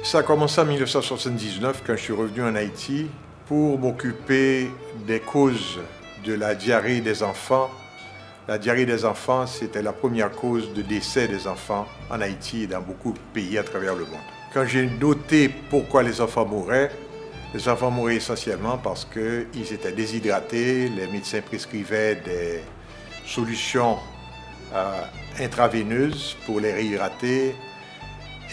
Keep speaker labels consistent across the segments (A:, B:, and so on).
A: Ça a commencé en 1979 quand je suis revenu en Haïti pour m'occuper des causes de la diarrhée des enfants. La diarrhée des enfants, c'était la première cause de décès des enfants en Haïti et dans beaucoup de pays à travers le monde. Quand j'ai noté pourquoi les enfants mouraient essentiellement parce qu'ils étaient déshydratés, les médecins prescrivaient des solutions intraveineuses pour les réhydrater,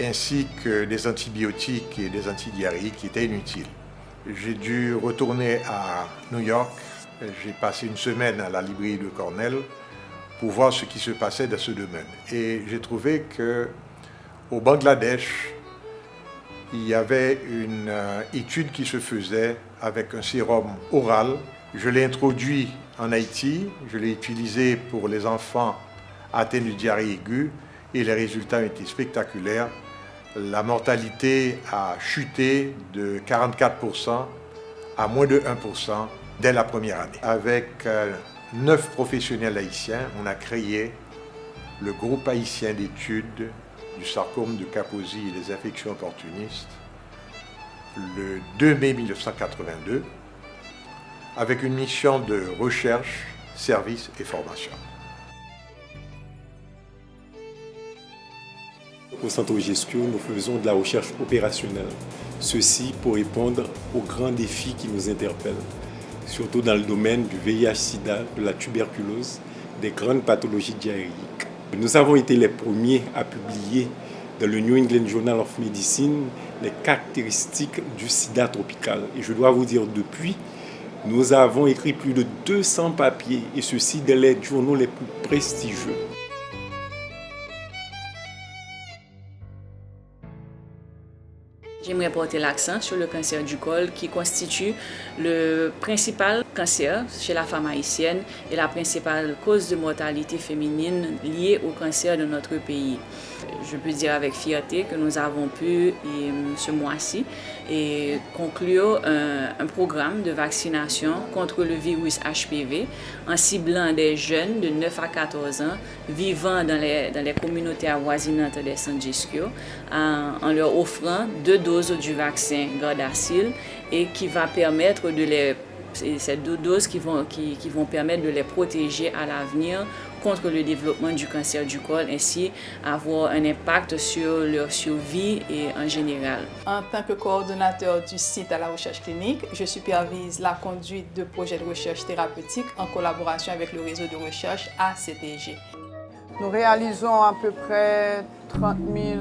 A: ainsi que des antibiotiques et des antidiarrhéiques qui étaient inutiles. J'ai dû retourner à New York. J'ai passé une semaine à la librairie de Cornell pour voir ce qui se passait dans ce domaine. Et j'ai trouvé qu'au Bangladesh, il y avait une étude qui se faisait avec un sérum oral. Je l'ai introduit en Haïti, je l'ai utilisé pour les enfants atteints de diarrhée aiguë et les résultats ont été spectaculaires. La mortalité a chuté de 44% à moins de 1% dès la première année. Avec 9 professionnels haïtiens, on a créé le groupe haïtien d'études du sarcome de Kaposi et des infections opportunistes le 2 mai 1982 avec une mission de recherche, service et formation.
B: Au Centre GESCO, nous faisons de la recherche opérationnelle. Ceci pour répondre aux grands défis qui nous interpellent, surtout dans le domaine du VIH-Sida, de la tuberculose, des grandes pathologies diarrhéiques. Nous avons été les premiers à publier dans le New England Journal of Medicine les caractéristiques du sida tropical. Et je dois vous dire, depuis, nous avons écrit plus de 200 papiers, et ceci dans les journaux les plus prestigieux.
C: J'aimerais porter l'accent sur le cancer du col qui constitue le principal cancer chez la femme haïtienne et la principale cause de mortalité féminine liée au cancer de notre pays. Je peux dire avec fierté que nous avons pu, ce mois-ci, conclure un programme de vaccination contre le virus HPV en ciblant des jeunes de 9 à 14 ans vivant dans les communautés avoisinantes des San GESCO en leur offrant 2 doses du vaccin Gardasil et qui va permettre ces 2 doses qui vont permettre de les protéger à l'avenir contre le développement du cancer du col, ainsi avoir un impact sur leur survie et en général.
D: En tant que coordonnateur du site à la recherche clinique, je supervise la conduite de projets de recherche thérapeutique en collaboration avec le réseau de recherche ACTG.
E: Nous réalisons à peu près 30 000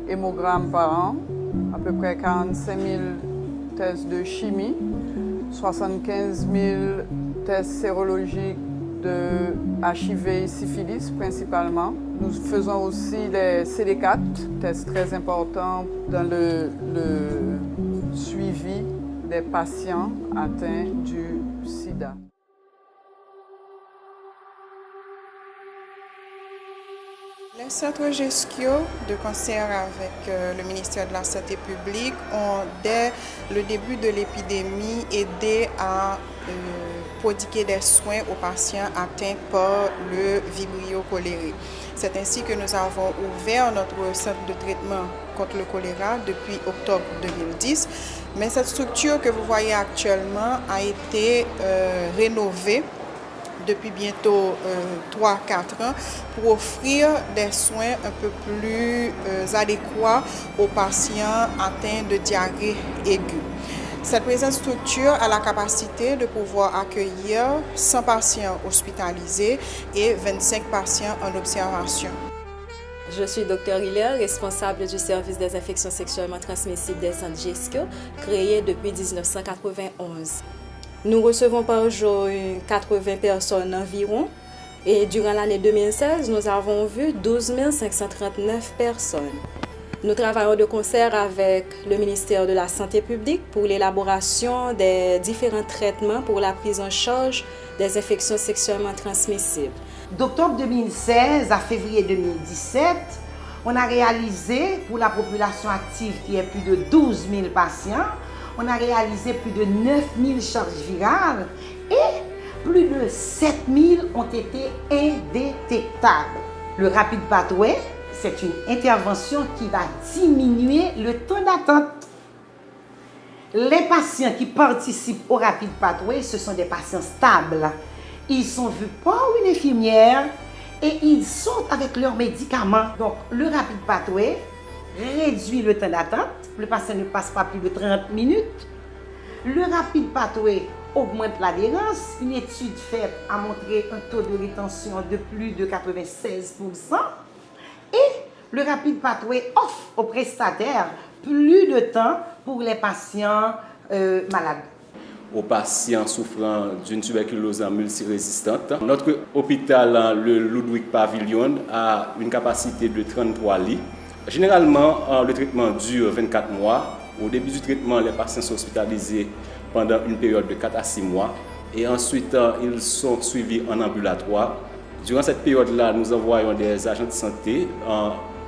E: hémogrammes par an, à peu près 45 000 tests de chimie, 75 000 tests sérologiques de HIV et syphilis principalement. Nous faisons aussi les CD4, tests très importants dans le suivi des patients atteints du sida.
F: Les centres GESCO de cancer avec le ministère de la Santé publique ont, dès le début de l'épidémie, aidé à prodiguer des soins aux patients atteints par le Vibrio cholerae. C'est ainsi que nous avons ouvert notre centre de traitement contre le choléra depuis octobre 2010. Mais cette structure que vous voyez actuellement a été rénovée depuis bientôt 3-4 ans pour offrir des soins un peu plus adéquats aux patients atteints de diarrhée aiguë. Cette présente structure a la capacité de pouvoir accueillir 100 patients hospitalisés et 25 patients en observation.
G: Je suis Dr Hiller, responsable du service des infections sexuellement transmissibles des centres GESCO, créé depuis 1991. Nous recevons par jour 80 personnes environ et durant l'année 2016, nous avons vu 12 539 personnes. Nous travaillons de concert avec le ministère de la Santé publique pour l'élaboration des différents traitements pour la prise en charge des infections sexuellement transmissibles.
H: D'octobre 2016 à février 2017, on a réalisé pour la population active qui est plus de 12 000 patients, on a réalisé plus de 9 000 charges virales et plus de 7 000 ont été indétectables. Le Rapid Pathway, C'est une intervention qui va diminuer le temps d'attente. Les patients qui participent au Rapid Pathway, ce sont des patients stables. Ils sont vus par une infirmière et ils sortent avec leurs médicaments. Donc, le Rapid Pathway réduit le temps d'attente. Le patient ne passe pas plus de 30 minutes. Le Rapid Pathway augmente l'adhérence. Une étude faite a montré un taux de rétention de plus de 96%. Et le Rapid Pathway offre aux prestataires plus de temps pour les patients malades.
I: Aux patients souffrant d'une tuberculose multirésistante. Notre hôpital, le Ludwig Pavilion, a une capacité de 33 lits. Généralement, le traitement dure 24 mois. Au début du traitement, les patients sont hospitalisés pendant une période de 4 à 6 mois. Et ensuite, ils sont suivis en ambulatoire. Durant cette période-là, nous envoyons des agents de santé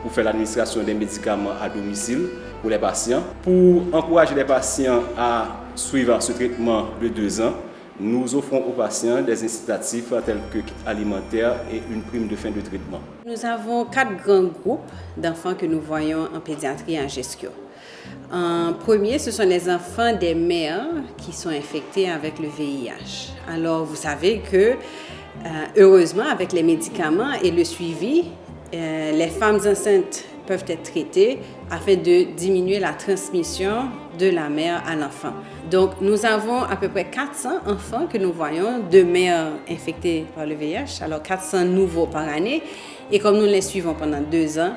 I: pour faire l'administration des médicaments à domicile pour les patients. Pour encourager les patients à suivre ce traitement de 2 ans, nous offrons aux patients des incitatifs tels que kits alimentaires et une prime de fin de traitement.
J: Nous avons 4 grands groupes d'enfants que nous voyons en pédiatrie en Jescio. En premier, ce sont les enfants des mères qui sont infectés avec le VIH. Alors, vous savez que, heureusement, avec les médicaments et le suivi, les femmes enceintes peuvent être traitées afin de diminuer la transmission de la mère à l'enfant. Donc, nous avons à peu près 400 enfants que nous voyons de mères infectées par le VIH, alors 400 nouveaux par année. Et comme nous les suivons pendant 2 ans,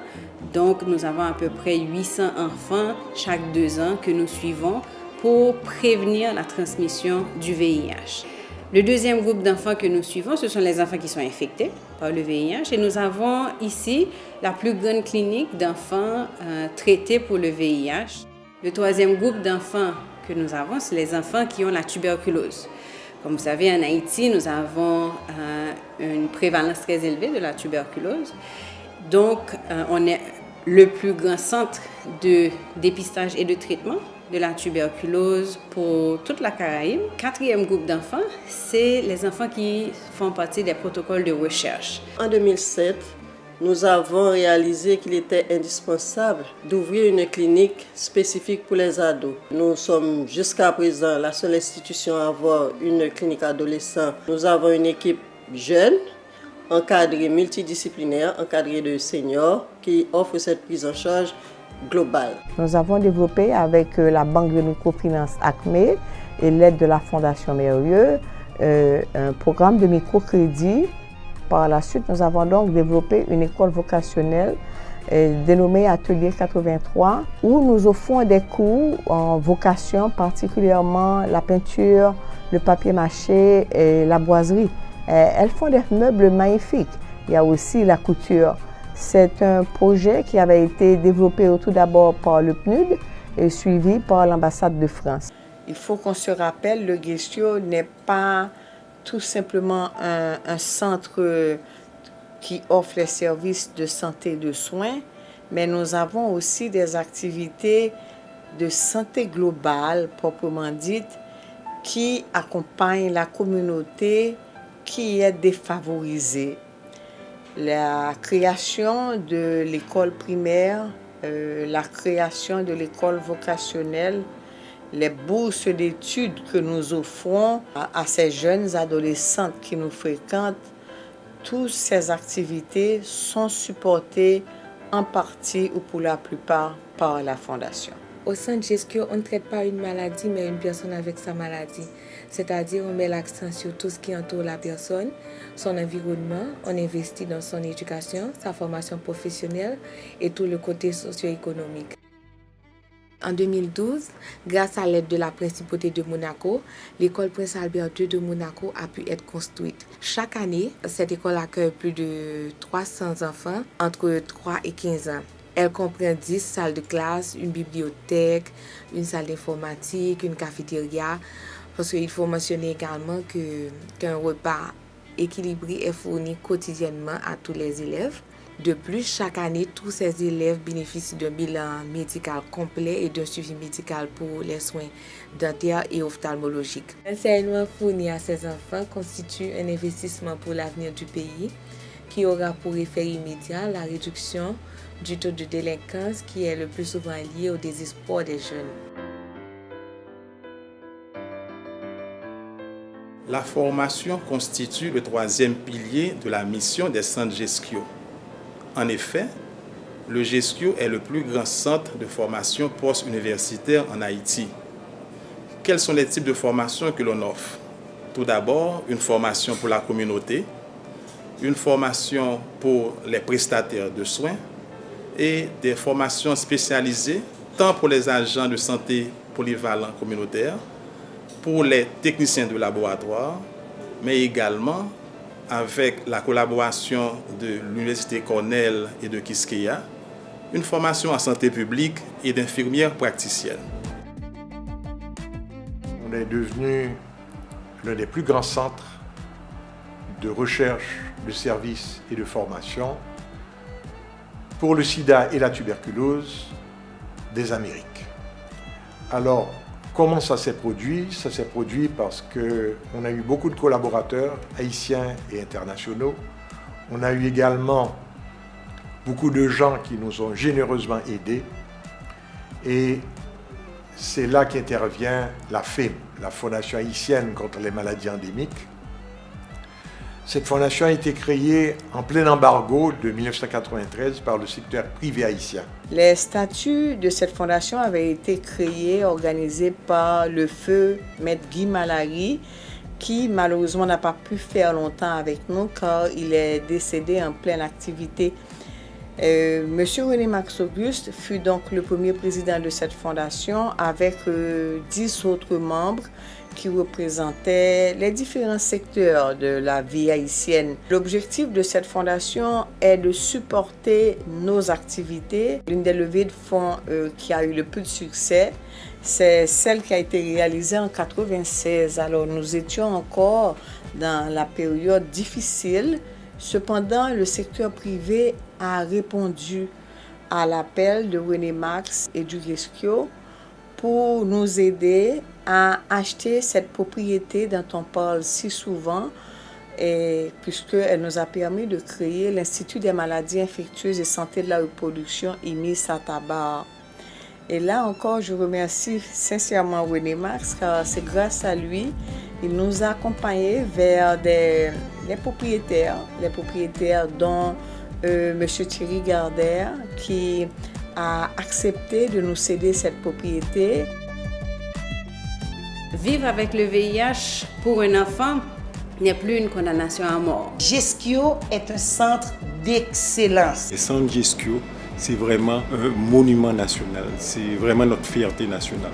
J: donc nous avons à peu près 800 enfants chaque 2 ans que nous suivons pour prévenir la transmission du VIH. Le deuxième groupe d'enfants que nous suivons, ce sont les enfants qui sont infectés par le VIH. Et nous avons ici la plus grande clinique d'enfants traités pour le VIH. Le troisième groupe d'enfants que nous avons, c'est les enfants qui ont la tuberculose. Comme vous savez, en Haïti, nous avons une prévalence très élevée de la tuberculose. Donc, on est le plus grand centre de dépistage et de traitement de la tuberculose pour toute la Caraïbe. Quatrième groupe d'enfants, c'est les enfants qui font partie des protocoles de recherche.
K: En 2007, nous avons réalisé qu'il était indispensable d'ouvrir une clinique spécifique pour les ados. Nous sommes jusqu'à présent la seule institution à avoir une clinique adolescent. Nous avons une équipe jeune, encadrée multidisciplinaire, encadrée de seniors qui offre cette prise en charge globale.
L: Nous avons développé avec la Banque de microfinance ACME et l'aide de la Fondation Mérieux un programme de microcrédit. Par la suite, nous avons donc développé une école vocationnelle dénommée Atelier 83 où nous offrons des cours en vocation, particulièrement la peinture, le papier mâché et la boiserie. Elles font des meubles magnifiques. Il y a aussi la couture. C'est un projet qui avait été développé tout d'abord par le PNUD et suivi par l'ambassade de France.
M: Il faut qu'on se rappelle, le Jescio n'est pas tout simplement un centre qui offre les services de santé et de soins, mais nous avons aussi des activités de santé globale, proprement dite, qui accompagnent la communauté qui est défavorisée. La création de l'école primaire, la création de l'école vocationnelle, les bourses d'études que nous offrons à ces jeunes adolescentes qui nous fréquentent, toutes ces activités sont supportées en partie ou pour la plupart par la Fondation.
N: Au sein de Jescio, on ne traite pas une maladie, mais une personne avec sa maladie. C'est-à-dire, on met l'accent sur tout ce qui entoure la personne, son environnement, on investit dans son éducation, sa formation professionnelle et tout le côté socio-économique. En 2012, grâce à l'aide de la Principauté de Monaco, l'école Prince Albert II de Monaco a pu être construite. Chaque année, cette école accueille plus de 300 enfants entre 3 et 15 ans. Elle comprend 10 salles de classe, une bibliothèque, une salle d'informatique, une cafétéria. Parce qu'il faut mentionner également qu'un repas équilibré est fourni quotidiennement à tous les élèves. De plus, chaque année, tous ces élèves bénéficient d'un bilan médical complet et d'un suivi médical pour les soins dentaires et ophtalmologiques. L'enseignement fourni à ces enfants constitue un investissement pour l'avenir du pays qui aura pour effet immédiat la réduction du taux de délinquance qui est le plus souvent lié au désespoir des jeunes.
O: La formation constitue le troisième pilier de la mission des centres GESCIO. En effet, le GESCIO est le plus grand centre de formation post-universitaire en Haïti. Quels sont les types de formations que l'on offre? Tout d'abord, une formation pour la communauté, une formation pour les prestataires de soins et des formations spécialisées tant pour les agents de santé polyvalents communautaires, pour les techniciens de laboratoire, mais également avec la collaboration de l'Université Cornell et de Quisqueya, une formation en santé publique et d'infirmières praticiennes.
A: On est devenu l'un des plus grands centres de recherche, de services et de formation pour le sida et la tuberculose des Amériques. Alors, comment ça s'est produit? Ça s'est produit parce qu'on a eu beaucoup de collaborateurs haïtiens et internationaux. On a eu également beaucoup de gens qui nous ont généreusement aidés. Et c'est là qu'intervient la FEM, la Fondation haïtienne contre les maladies endémiques. Cette fondation a été créée en plein embargo de 1993 par le secteur privé haïtien.
M: Les statuts de cette fondation avaient été créés, organisés par le feu Maître Guy Malary, qui malheureusement n'a pas pu faire longtemps avec nous car il est décédé en pleine activité. Monsieur René Max Auguste fut donc le premier président de cette fondation avec 10 autres membres qui représentaient les différents secteurs de la vie haïtienne. L'objectif de cette fondation est de supporter nos activités. L'une des levées de fonds qui a eu le plus de succès, c'est celle qui a été réalisée en 1996. Alors nous étions encore dans la période difficile. Cependant, le secteur privé a répondu à l'appel de René Max et du GESCIO pour nous aider à acheter cette propriété dont on parle si souvent, puisqu'elle nous a permis de créer l'Institut des maladies infectieuses et santé de la reproduction IMIS à Tabar. Et là encore, je remercie sincèrement René Max, car c'est grâce à lui, il nous a accompagnés vers les propriétaires dont M. Thierry Gardère, qui a accepté de nous céder cette propriété.
J: Vivre avec le VIH pour un enfant n'est plus une condamnation à mort.
H: GESCIO est un centre d'excellence.
B: Le centre GESCIO, c'est vraiment un monument national, c'est vraiment notre fierté nationale.